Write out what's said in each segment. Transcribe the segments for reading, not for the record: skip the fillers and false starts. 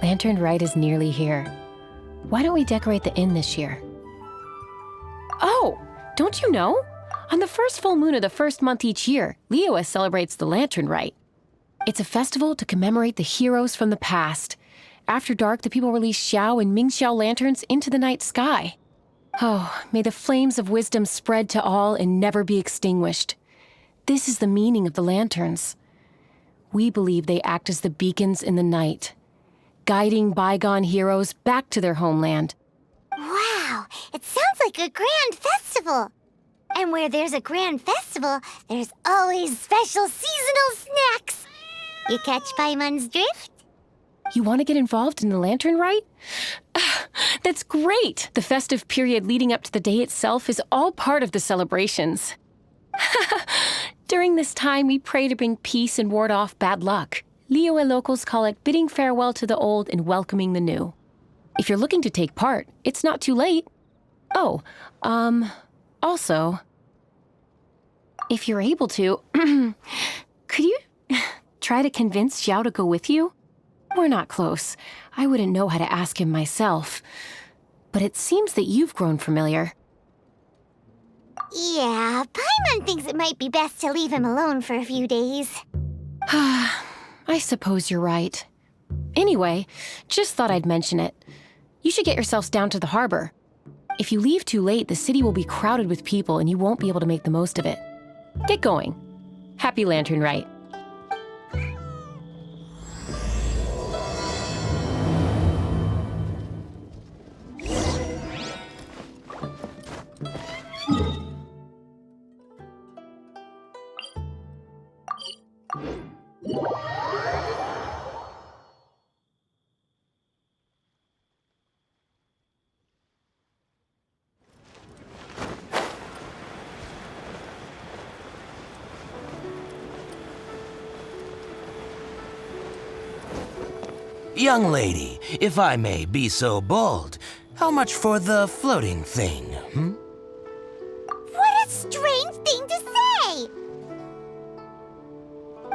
Lantern Rite is nearly here. Why don't we decorate the inn this year? Oh, don't you know? On the first full moon of the first month each year, Liyue celebrates the Lantern Rite. It's a festival to commemorate the heroes from the past. After dark, the people release Xiao and Mingxiao lanterns into the night sky. Oh, may the flames of wisdom spread to all and never be extinguished. This is the meaning of the lanterns. We believe they act as the beacons in the night, guiding bygone heroes back to their homeland. Wow, it sounds like a grand festival. And where there's a grand festival, there's always special seasonal snacks. You catch Paimon's drift? You want to get involved in the Lantern Rite? That's great! The festive period leading up to the day itself is all part of the celebrations. During this time, we pray to bring peace and ward off bad luck. Liyue locals call it bidding farewell to the old and welcoming the new. If you're looking to take part, it's not too late. Oh, also, if you're able to, could you try to convince Xiao to go with you? We're not close. I wouldn't know how to ask him myself. But it seems that you've grown familiar. Yeah, Paimon thinks it might be best to leave him alone for a few days. I suppose you're right. Anyway, just thought I'd mention it. You should get yourselves down to the harbor. If you leave too late, the city will be crowded with people and you won't be able to make the most of it. Get going. Happy Lantern Rite. Young lady, if I may be so bold, how much for the floating thing, What a strange thing to say!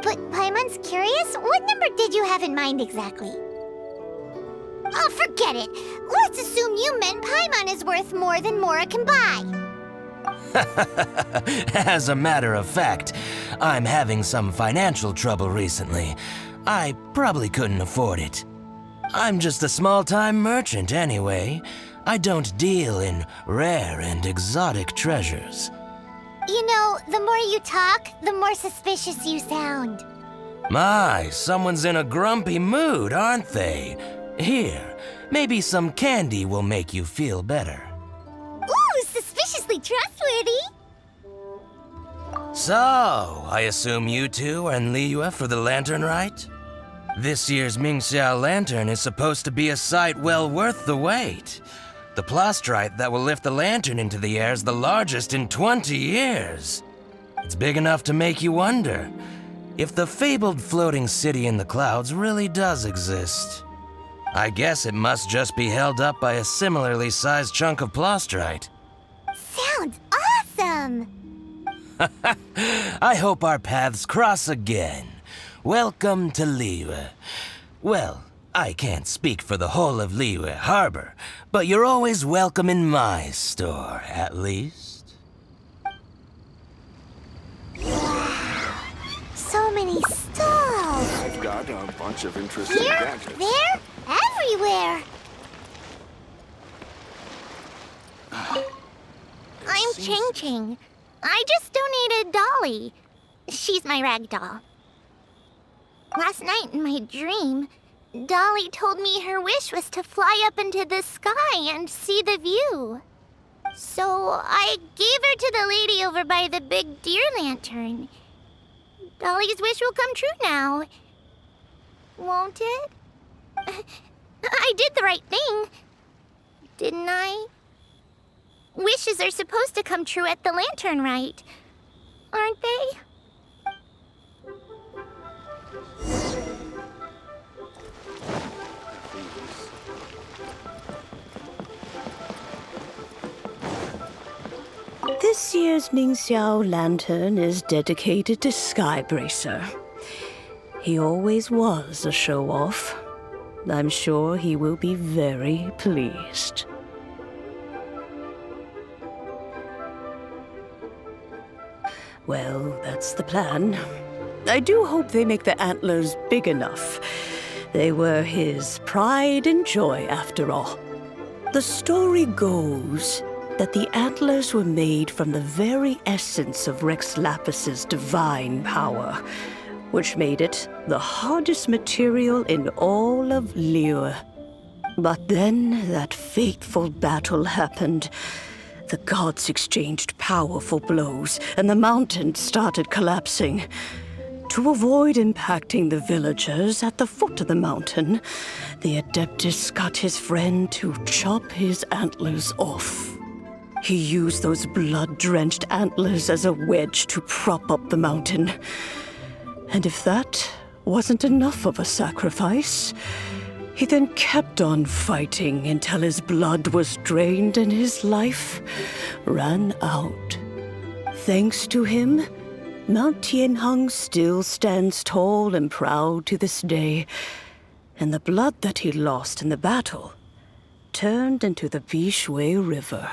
But Paimon's curious, what number did you have in mind exactly? Oh, forget it. Let's assume you meant Paimon is worth more than Mora can buy. As a matter of fact, I'm having some financial trouble recently. I probably couldn't afford it. I'm just a small-time merchant anyway. I don't deal in rare and exotic treasures. You know, the more you talk, the more suspicious you sound. My, someone's in a grumpy mood, aren't they? Here, maybe some candy will make you feel better. Ooh, suspiciously trustworthy! So, I assume you two are in Liyue for the Lantern Rite? This year's Mingxiao Lantern is supposed to be a sight well worth the wait. The plastrite that will lift the lantern into the air is the largest in 20 years. It's big enough to make you wonder if the fabled floating city in the clouds really does exist. I guess it must just be held up by a similarly sized chunk of plastrite. Sounds awesome! I hope our paths cross again. Welcome to Liyue. Well, I can't speak for the whole of Liyue Harbor, but you're always welcome in my store, at least. Wow, so many stalls! I've got a bunch of interesting Here, gadgets. there, everywhere! I'm Ching Ching. I just donated Dolly. She's my rag doll. Last night in my dream, Dolly told me her wish was to fly up into the sky and see the view. So I gave her to the lady over by the big deer lantern. Dolly's wish will come true now. Won't it? I did the right thing, didn't I? Wishes are supposed to come true at the Lantern Rite, aren't they? This year's Mingxiao lantern is dedicated to Skybracer. He always was a show-off. I'm sure he will be very pleased. Well, that's the plan. I do hope they make the antlers big enough. They were his pride and joy, after all. The story goes that the antlers were made from the very essence of Rex Lapis's divine power, which made it the hardest material in all of Liyue. But then that fateful battle happened. The gods exchanged powerful blows, and the mountain started collapsing. To avoid impacting the villagers at the foot of the mountain, the Adeptus got his friend to chop his antlers off. He used those blood-drenched antlers as a wedge to prop up the mountain. And if that wasn't enough of a sacrifice, he then kept on fighting until his blood was drained and his life ran out. Thanks to him, Mount Tianheng still stands tall and proud to this day, and the blood that he lost in the battle turned into the Bishui River.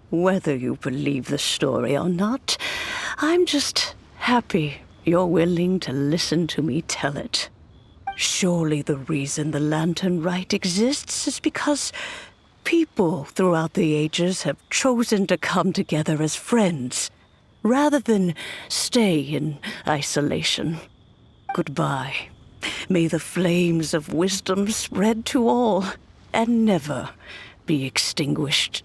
Whether you believe the story or not, I'm just happy you're willing to listen to me tell it. Surely the reason the Lantern Rite exists is because people throughout the ages have chosen to come together as friends, rather than stay in isolation. Goodbye. May the flames of wisdom spread to all, and never be extinguished.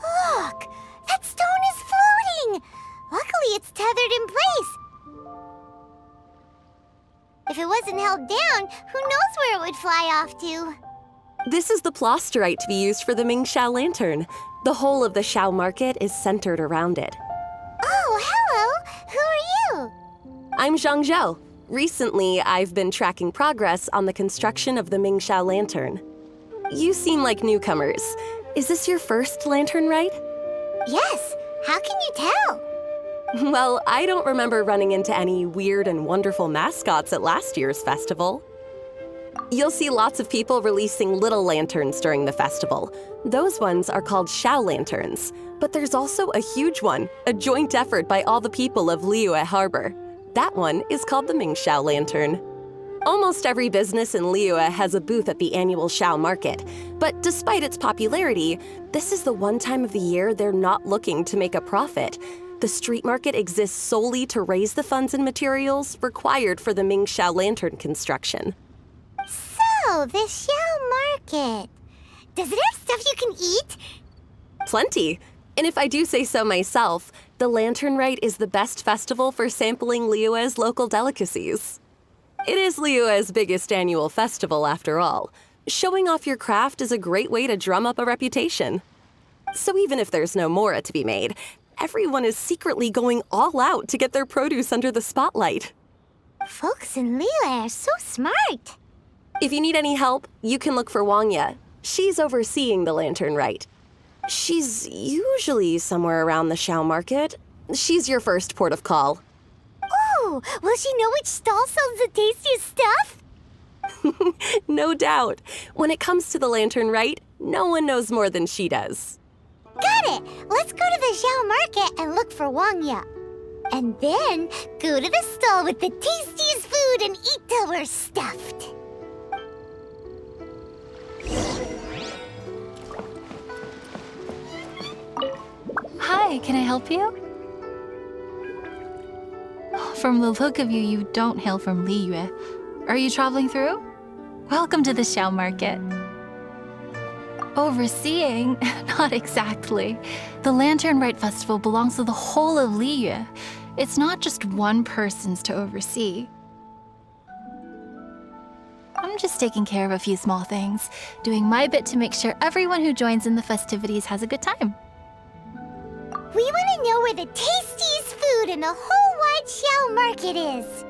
Look! That stone is floating! Luckily, it's tethered in place. If it wasn't held down, who knows where it would fly off to? This is the plasterite to be used for the Xiao lantern. The whole of the Xiao market is centered around it. Oh, hello! Who are you? I'm Zhang. Recently, I've been tracking progress on the construction of the Xiao lantern. You seem like newcomers. Is this your first lantern rite? Yes. How can you tell? Well, I don't remember running into any weird and wonderful mascots at last year's festival. You'll see lots of people releasing little lanterns during the festival. Those ones are called Xiao lanterns. But there's also a huge one, a joint effort by all the people of Liyue Harbor. That one is called the Xiao lantern. Almost every business in Liyue has a booth at the annual Xiao market. But despite its popularity, this is the one time of the year they're not looking to make a profit. The street market exists solely to raise the funds and materials required for the Xiao lantern construction. So, the Xiao market. Does it have stuff you can eat? Plenty. And if I do say so myself, the Lantern Rite is the best festival for sampling Liyue's local delicacies. It is Liyue's biggest annual festival, after all. Showing off your craft is a great way to drum up a reputation. So even if there's no mora to be made, everyone is secretly going all out to get their produce under the spotlight. Folks in Liyue are so smart. If you need any help, you can look for Wanya. She's overseeing the Lantern Rite. She's usually somewhere around the Xiao market. She's your first port of call. Ooh, will she know which stall sells the tastiest stuff? No doubt. When it comes to the Lantern Rite, no one knows more than she does. Got it! Let's go to the Xiao market and look for Wanya. And then go to the stall with the tastiest food and eat till we're stuffed. Hi, can I help you? From the look of you, you don't hail from Liyue. Are you traveling through? Welcome to the Xiao market. Overseeing? Not exactly. The Lantern Rite Festival belongs to the whole of Liyue. It's not just one person's to oversee. I'm just taking care of a few small things, doing my bit to make sure everyone who joins in the festivities has a good time. We want to know where the tastiest food in the whole wide Xiao market is.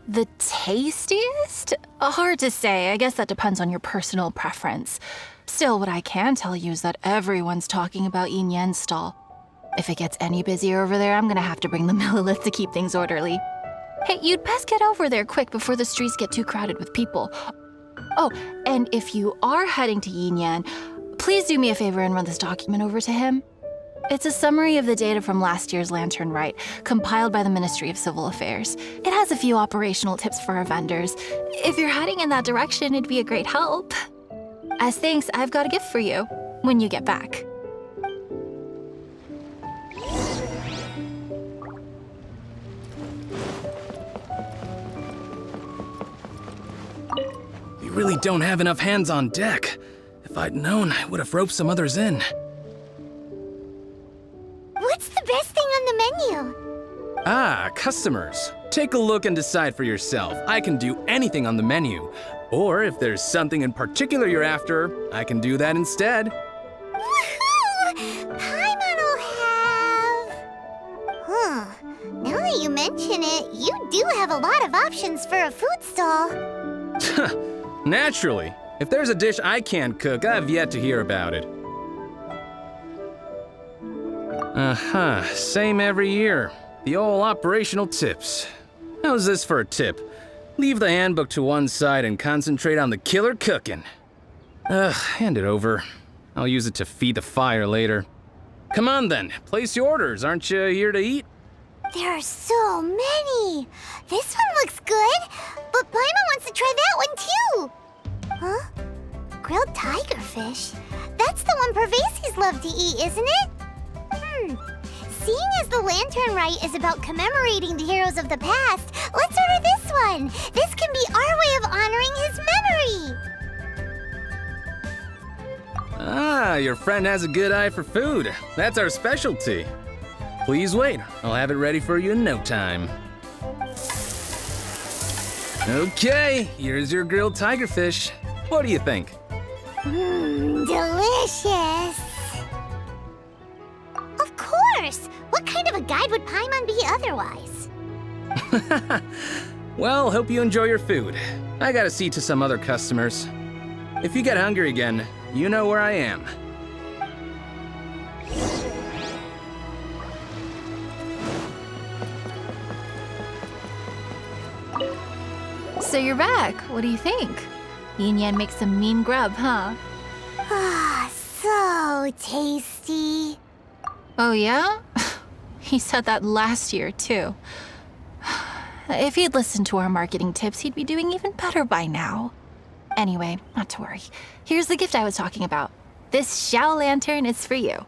The tastiest? Hard to say. I guess that depends on your personal preference. Still, what I can tell you is that everyone's talking about Yin Yan's stall. If it gets any busier over there, I'm gonna have to bring the millilith to keep things orderly. Hey, you'd best get over there quick before the streets get too crowded with people. Oh, and if you are heading to Yin Yan, please do me a favor and run this document over to him. It's a summary of the data from last year's Lantern Rite, compiled by the Ministry of Civil Affairs. It has a few operational tips for our vendors. If you're heading in that direction, it'd be a great help. As thanks, I've got a gift for you when you get back. We really don't have enough hands on deck. If I'd known, I would have roped some others in. What's the best thing on the menu? Ah, customers. Take a look and decide for yourself. I can do anything on the menu. Or if there's something in particular you're after, I can do that instead. Woohoo! Paimon will have... Huh. Now that you mention it, you do have a lot of options for a food stall. Naturally. If there's a dish I can't cook, I've yet to hear about it. Same every year. The old operational tips. How's this for a tip? Leave the handbook to one side and concentrate on the killer cooking. Hand it over. I'll use it to feed the fire later. Come on then, place your orders. Aren't you here to eat? There are so many. This one looks good, but Paimon wants to try that one too. Huh? Grilled tigerfish? That's the one Pervases love to eat, isn't it? Seeing as the Lantern Rite is about commemorating the heroes of the past, let's order this one. This can be our way of honoring his memory. Ah, your friend has a good eye for food. That's our specialty. Please wait. I'll have it ready for you in no time. Okay, here's your grilled tigerfish. What do you think? Delicious. Of course. What kind of a guide would Paimon be otherwise? Well, hope you enjoy your food. I gotta see to some other customers. If you get hungry again, you know where I am. So you're back. What do you think? Yin Yan makes some mean grub, huh? Ah, so tasty. Oh yeah? He said that last year, too. If he'd listened to our marketing tips, he'd be doing even better by now. Anyway, not to worry. Here's the gift I was talking about. This Xiao lantern is for you.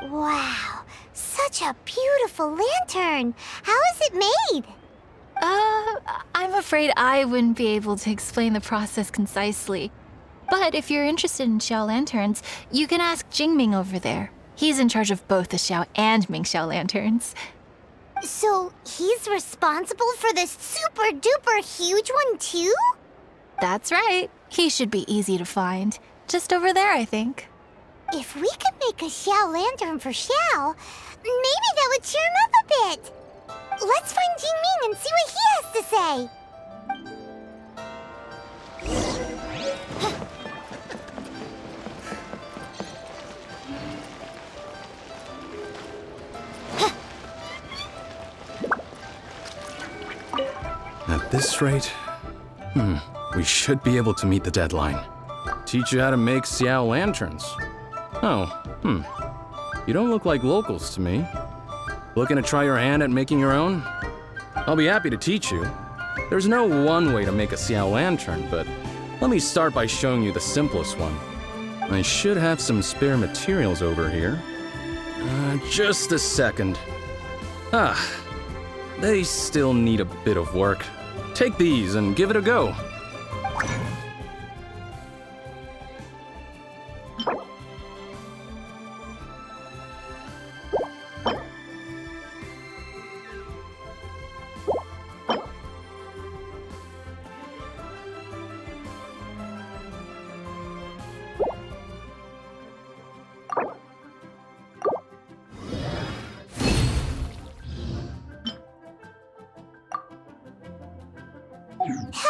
Wow, such a beautiful lantern. How is it made? I'm afraid I wouldn't be able to explain the process concisely. But if you're interested in Xiao lanterns, you can ask Jingming over there. He's in charge of both the Xiao and Mingxiao lanterns. So he's responsible for this super duper huge one too? That's right. He should be easy to find. Just over there, I think. If we could make a Xiao lantern for Xiao, maybe that would cheer him up a bit. Let's find Jingming and see what he has to say. At this rate, we should be able to meet the deadline. Teach you how to make Xiao lanterns. Oh, you don't look like locals to me. Looking to try your hand at making your own? I'll be happy to teach you. There's no one way to make a Xiao lantern, but let me start by showing you the simplest one. I should have some spare materials over here. Just a second. They still need a bit of work. Take these and give it a go.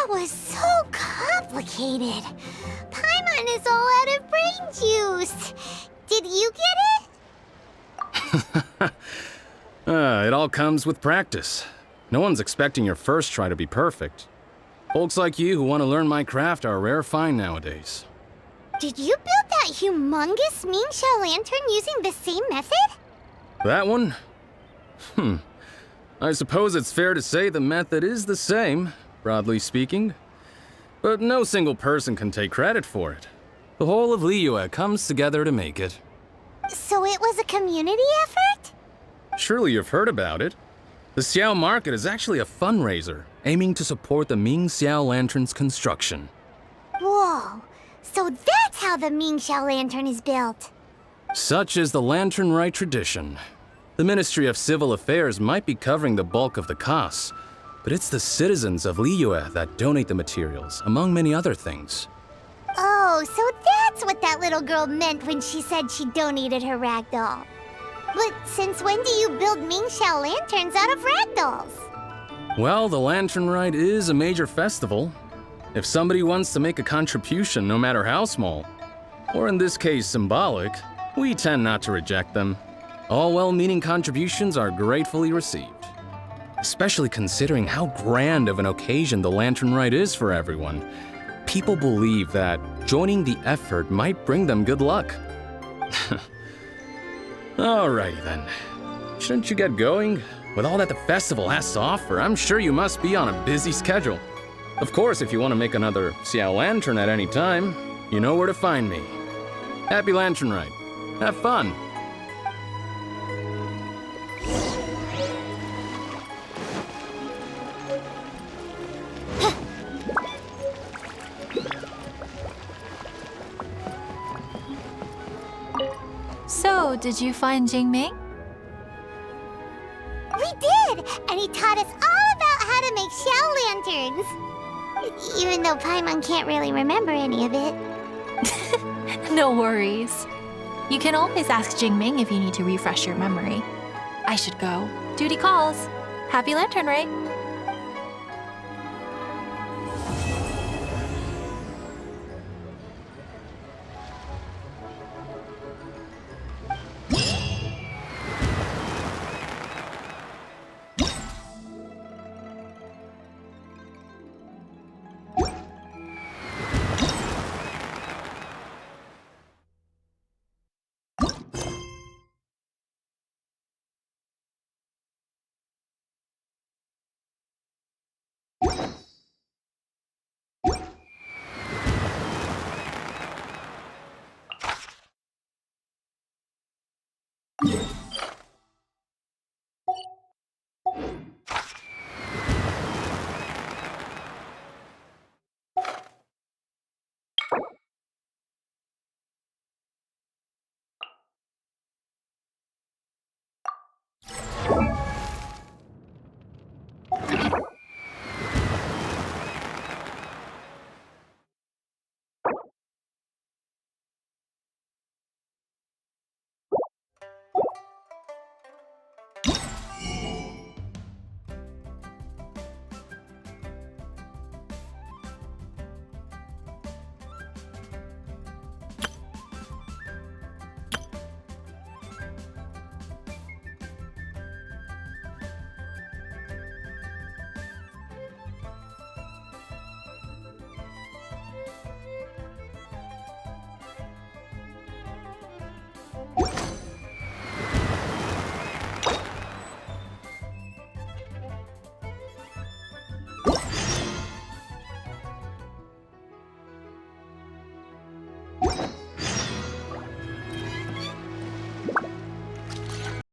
That was so complicated. Paimon is all out of brain juice. Did you get it? It all comes with practice. No one's expecting your first try to be perfect. Folks like you who want to learn my craft are a rare find nowadays. Did you build that humongous miHoYo lantern using the same method? That one? I suppose it's fair to say the method is the same, broadly speaking. But no single person can take credit for it. The whole of Liyue comes together to make it. So it was a community effort? Surely you've heard about it. The Xiao market is actually a fundraiser aiming to support the Ming Xiao lantern's construction. Whoa, so that's how the miHoYo lantern is built. Such is the lantern rite tradition. The Ministry of Civil Affairs might be covering the bulk of the costs, but it's the citizens of Liyue that donate the materials, among many other things. Oh, so that's what that little girl meant when she said she donated her ragdoll. But since when do you build miHoYo lanterns out of ragdolls? Well, the Lantern Rite is a major festival. If somebody wants to make a contribution, no matter how small, or in this case symbolic, we tend not to reject them. All well-meaning contributions are gratefully received. Especially considering how grand of an occasion the Lantern Rite is for everyone. People believe that joining the effort might bring them good luck. Alrighty then. Shouldn't you get going? With all that the festival has to offer, I'm sure you must be on a busy schedule. Of course, if you want to make another Xiao lantern at any time, you know where to find me. Happy Lantern Rite. Have fun. So, did you find Jingming? We did! And he taught us all about how to make Xiao lanterns. Even though Paimon can't really remember any of it. No worries. You can always ask Jingming if you need to refresh your memory. I should go. Duty calls. Happy Lantern Rite. You